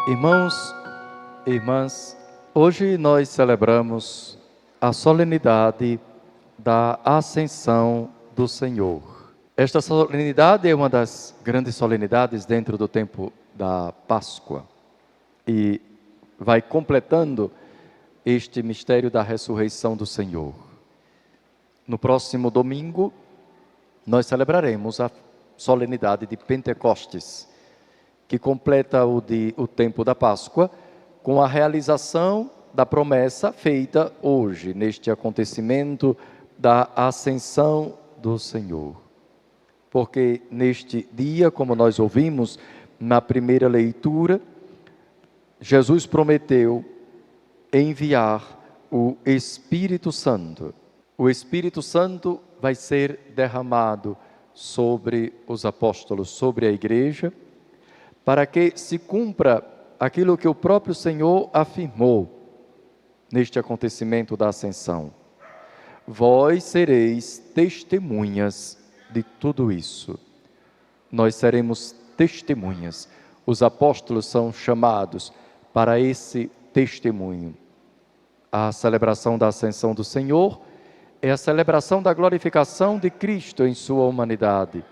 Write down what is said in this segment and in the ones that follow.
Irmãos e irmãs, hoje nós celebramos a solenidade da Ascensão do Senhor. Esta solenidade é uma das grandes solenidades dentro do tempo da Páscoa e vai completando este mistério da ressurreição do Senhor. No próximo domingo, nós celebraremos a solenidade de Pentecostes, que completa o tempo da Páscoa, com a realização da promessa feita hoje, neste acontecimento da Ascensão do Senhor. Porque neste dia, como nós ouvimos na primeira leitura, Jesus prometeu enviar o Espírito Santo. O Espírito Santo vai ser derramado sobre os apóstolos, sobre a igreja, para que se cumpra aquilo que o próprio Senhor afirmou neste acontecimento da Ascensão. Vós sereis testemunhas de tudo isso. Nós seremos testemunhas. Os apóstolos são chamados para esse testemunho. A celebração da Ascensão do Senhor é a celebração da glorificação de Cristo em sua humanidade,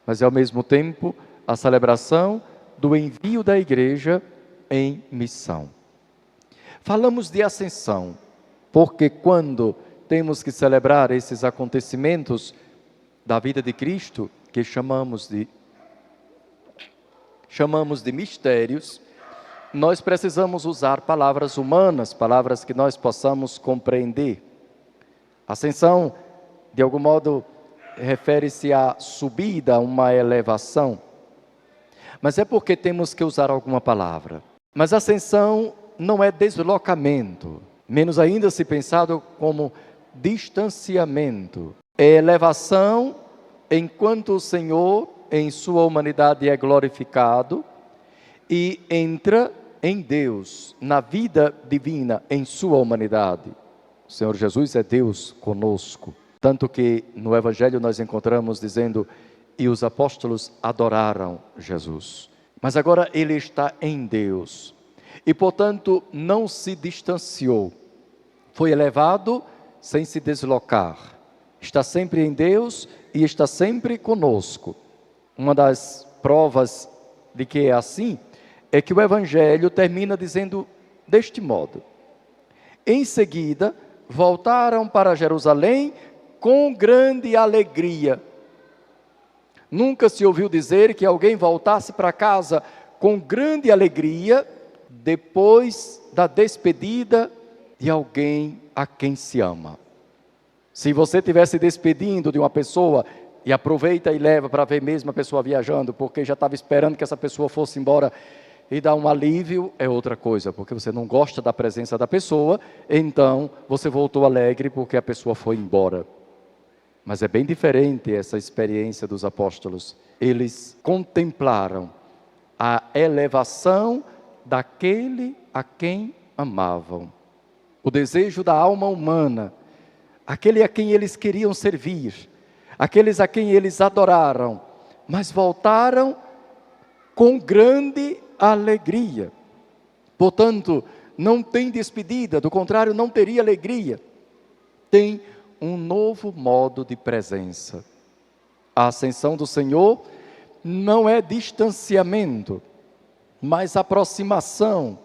mas é ao mesmo tempo a celebração do envio da igreja em missão. Falamos de ascensão, porque quando temos que celebrar esses acontecimentos da vida de Cristo, que chamamos de mistérios, nós precisamos usar palavras humanas, palavras que nós possamos compreender. Ascensão, de algum modo, refere-se à subida, a uma elevação. Mas é porque temos que usar alguma palavra. Mas ascensão não é deslocamento, menos ainda se pensado como distanciamento. É elevação enquanto o Senhor, em sua humanidade, é glorificado e entra em Deus, na vida divina, em sua humanidade. O Senhor Jesus é Deus conosco. Tanto que no Evangelho nós encontramos dizendo: e os apóstolos adoraram Jesus. Mas agora ele está em Deus. E portanto não se distanciou. Foi elevado sem se deslocar. Está sempre em Deus e está sempre conosco. Uma das provas de que é assim é que o Evangelho termina dizendo deste modo: em seguida voltaram para Jerusalém com grande alegria. Nunca se ouviu dizer que alguém voltasse para casa com grande alegria depois da despedida de alguém a quem se ama. Se você estivesse despedindo de uma pessoa e aproveita e leva para ver mesmo a pessoa viajando, porque já estava esperando que essa pessoa fosse embora e dá um alívio, é outra coisa, porque você não gosta da presença da pessoa, então você voltou alegre porque a pessoa foi embora. Mas é bem diferente essa experiência dos apóstolos. Eles contemplaram a elevação daquele a quem amavam. O desejo da alma humana, aquele a quem eles queriam servir, aqueles a quem eles adoraram, mas voltaram com grande alegria. Portanto, não tem despedida, do contrário, não teria alegria. Tem um novo modo de presença. A ascensão do Senhor não é distanciamento, mas aproximação.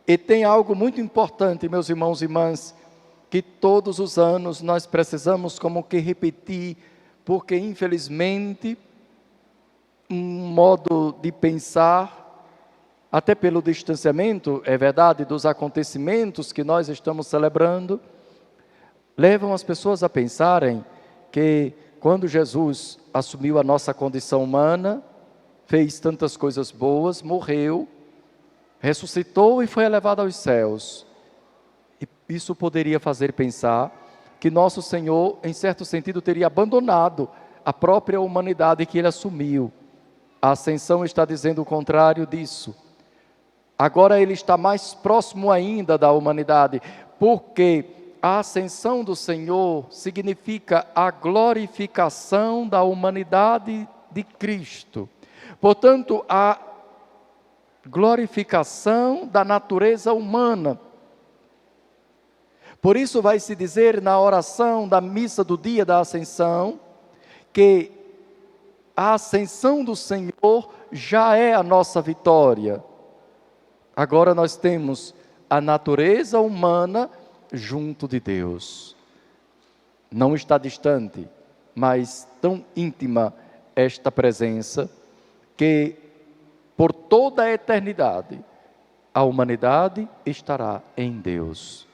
E tem algo muito importante, meus irmãos e irmãs, que todos os anos nós precisamos como que repetir, porque infelizmente um modo de pensar, até pelo distanciamento, é verdade, dos acontecimentos que nós estamos celebrando, levam as pessoas a pensarem que quando Jesus assumiu a nossa condição humana, fez tantas coisas boas, morreu, ressuscitou e foi elevado aos céus. E isso poderia fazer pensar que nosso Senhor, em certo sentido, teria abandonado a própria humanidade que ele assumiu. A ascensão está dizendo o contrário disso. Agora ele está mais próximo ainda da humanidade, porque a ascensão do Senhor significa a glorificação da humanidade de Cristo. Portanto, a glorificação da natureza humana. Por isso vai se dizer na oração da missa do dia da Ascensão, que a ascensão do Senhor já é a nossa vitória. Agora nós temos a natureza humana junto de Deus. Não está distante, mas tão íntima esta presença, que por toda a eternidade a humanidade estará em Deus.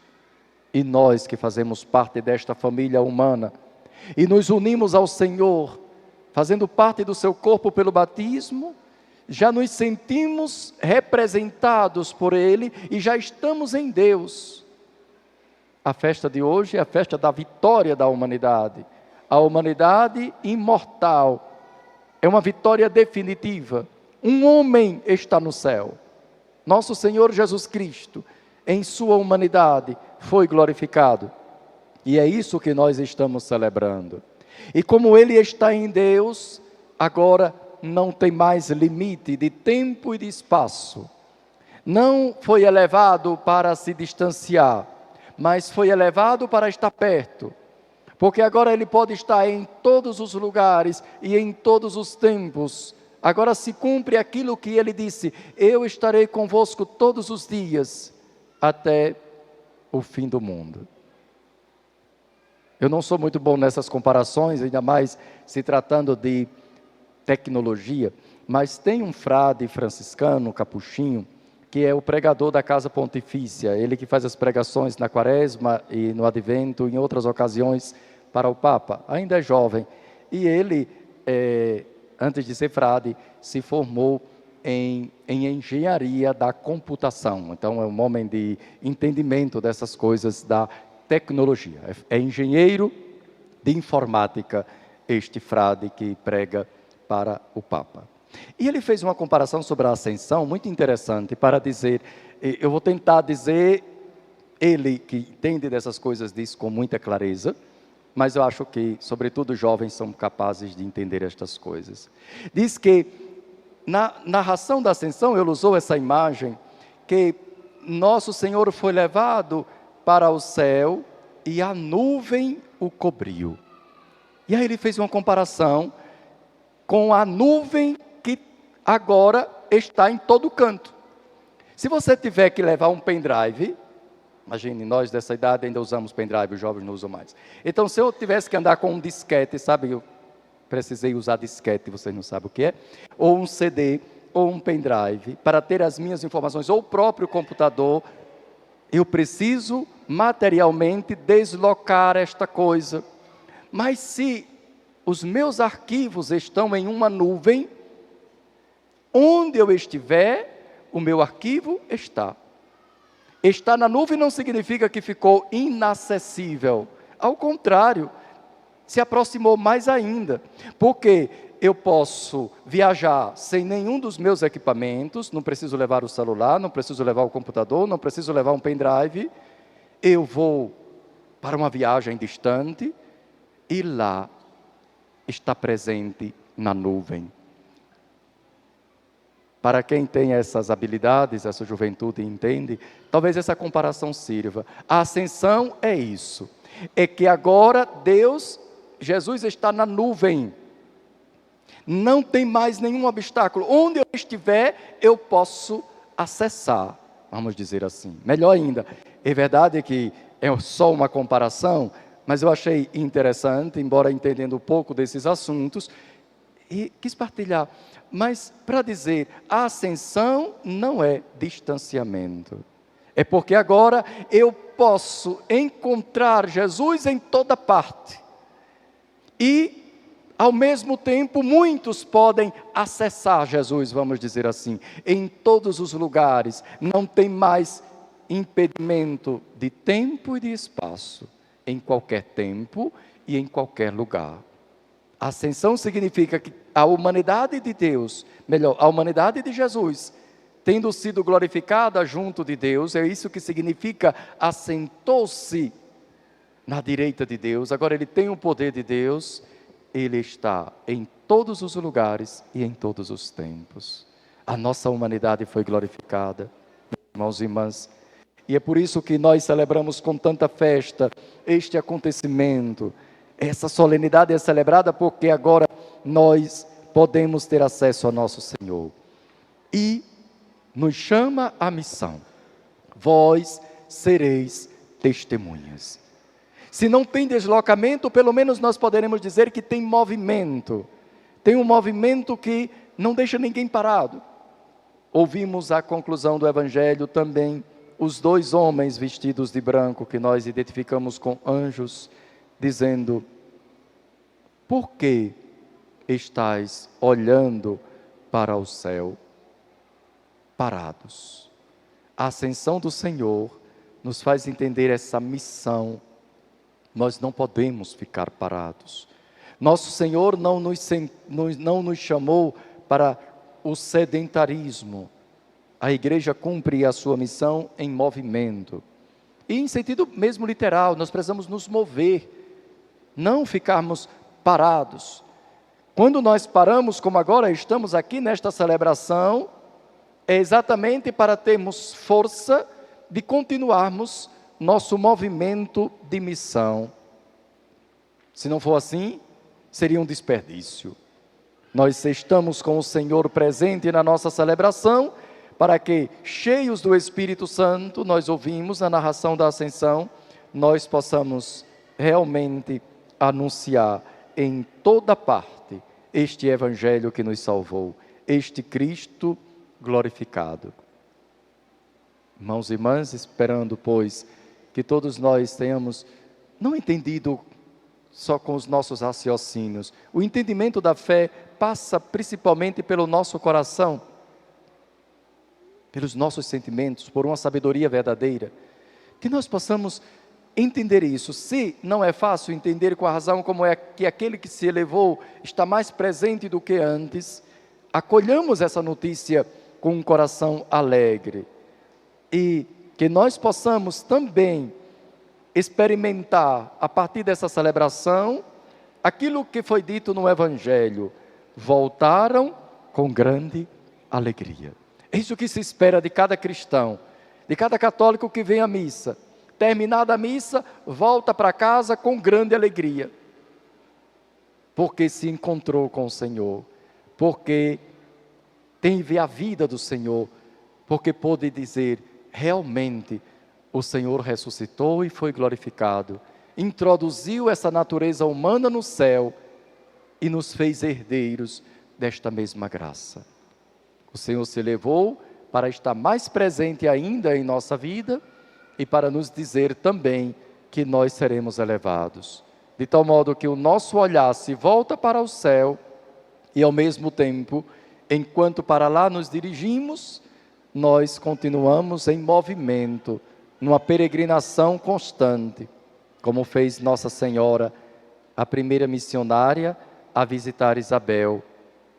E nós que fazemos parte desta família humana e nos unimos ao Senhor, fazendo parte do seu corpo pelo batismo, já nos sentimos representados por Ele e já estamos em Deus. A festa de hoje é a festa da vitória da humanidade. A humanidade imortal é uma vitória definitiva. Um homem está no céu. Nosso Senhor Jesus Cristo, em sua humanidade, foi glorificado. E é isso que nós estamos celebrando. E como Ele está em Deus, agora não tem mais limite de tempo e de espaço. Não foi elevado para se distanciar, mas foi elevado para estar perto. Porque agora Ele pode estar em todos os lugares e em todos os tempos. Agora se cumpre aquilo que Ele disse: eu estarei convosco todos os dias, até o fim do mundo. Eu não sou muito bom nessas comparações, ainda mais se tratando de tecnologia, mas tem um frade franciscano, capuchinho, que é o pregador da Casa Pontifícia, ele que faz as pregações na Quaresma e no Advento, em outras ocasiões, para o Papa. Ainda é jovem, e ele, antes de ser frade, se formou em engenharia da computação. Então é um homem de entendimento dessas coisas da tecnologia. É engenheiro de informática, este frade que prega para o Papa. E ele fez uma comparação sobre a ascensão muito interessante para dizer, eu vou tentar dizer, ele que entende dessas coisas diz com muita clareza, mas eu acho que, sobretudo, os jovens são capazes de entender estas coisas. Diz que, na narração da ascensão, ele usou essa imagem, que nosso Senhor foi levado para o céu e a nuvem o cobriu. E aí ele fez uma comparação com a nuvem que agora está em todo canto. Se você tiver que levar um pendrive, imagine, nós dessa idade ainda usamos pendrive, os jovens não usam mais. Então, se eu tivesse que andar com um disquete, sabe, eu precisei usar disquete, vocês não sabem o que é, ou um CD, ou um pendrive, para ter as minhas informações, ou o próprio computador, eu preciso materialmente deslocar esta coisa. Mas se os meus arquivos estão em uma nuvem, onde eu estiver, o meu arquivo está. Estar na nuvem não significa que ficou inacessível. Ao contrário, se aproximou mais ainda. Porque eu posso viajar sem nenhum dos meus equipamentos, não preciso levar o celular, não preciso levar o computador, não preciso levar um pendrive. Eu vou para uma viagem distante e lá está presente na nuvem. Para quem tem essas habilidades, essa juventude entende, talvez essa comparação sirva. A ascensão é isso. É que agora Jesus está na nuvem. Não tem mais nenhum obstáculo. Onde eu estiver, eu posso acessar, vamos dizer assim. Melhor ainda, é verdade que é só uma comparação, mas eu achei interessante, embora entendendo um pouco desses assuntos, e quis partilhar. Mas para dizer, a ascensão não é distanciamento. É porque agora eu posso encontrar Jesus em toda parte. E, ao mesmo tempo, muitos podem acessar Jesus, vamos dizer assim, em todos os lugares. Não tem mais impedimento de tempo e de espaço, em qualquer tempo e em qualquer lugar. A ascensão significa que a humanidade de Deus, melhor, a humanidade de Jesus, tendo sido glorificada junto de Deus, é isso que significa assentou-se na direita de Deus. Agora ele tem o poder de Deus, ele está em todos os lugares e em todos os tempos. a nossa humanidade foi glorificada. Irmãos e irmãs, e é por isso que nós celebramos com tanta festa este acontecimento. Essa solenidade é celebrada porque agora nós podemos ter acesso ao nosso Senhor. E nos chama a missão: vós sereis testemunhas. Se não tem deslocamento, pelo menos nós poderemos dizer que tem movimento. Tem um movimento que não deixa ninguém parado. Ouvimos a conclusão do Evangelho também, os dois homens vestidos de branco, que nós identificamos com anjos, dizendo: por que estáis olhando para o céu, parados? A ascensão do Senhor nos faz entender essa missão. Nós não podemos ficar parados. Nosso Senhor não nos chamou para o sedentarismo. A igreja cumpre a sua missão em movimento. E em sentido mesmo literal, nós precisamos nos mover, não ficarmos parados. Quando nós paramos, como agora estamos aqui nesta celebração, é exatamente para termos força de continuarmos nosso movimento de missão. Se não for assim, seria um desperdício. Nós estamos com o Senhor presente na nossa celebração, para que, cheios do Espírito Santo, nós ouvimos a narração da Ascensão, nós possamos realmente anunciar em toda parte este Evangelho que nos salvou, este Cristo glorificado. Irmãos e irmãs, esperando, pois, que todos nós tenhamos não entendido só com os nossos raciocínios. O entendimento da fé passa principalmente pelo nosso coração, pelos nossos sentimentos, por uma sabedoria verdadeira. Que nós possamos entender isso. Se não é fácil entender com a razão como é que aquele que se elevou está mais presente do que antes, acolhamos essa notícia com um coração alegre. E que nós possamos também experimentar, a partir dessa celebração, aquilo que foi dito no Evangelho: voltaram com grande alegria. É isso que se espera de cada cristão, de cada católico que vem à missa. Terminada a missa, volta para casa com grande alegria, porque se encontrou com o Senhor, porque teve a vida do Senhor, porque pôde dizer: realmente o Senhor ressuscitou e foi glorificado, introduziu essa natureza humana no céu e nos fez herdeiros desta mesma graça. O Senhor se elevou para estar mais presente ainda em nossa vida e para nos dizer também que nós seremos elevados, de tal modo que o nosso olhar se volta para o céu e, ao mesmo tempo, enquanto para lá nos dirigimos, nós continuamos em movimento, numa peregrinação constante, como fez Nossa Senhora, a primeira missionária a visitar Isabel,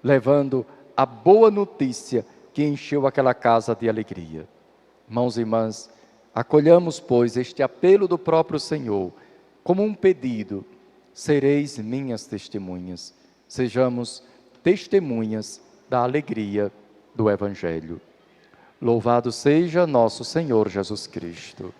levando a boa notícia que encheu aquela casa de alegria. Irmãos e irmãs, acolhamos, pois, este apelo do próprio Senhor, como um pedido: sereis minhas testemunhas. Sejamos testemunhas da alegria do Evangelho. Louvado seja nosso Senhor Jesus Cristo.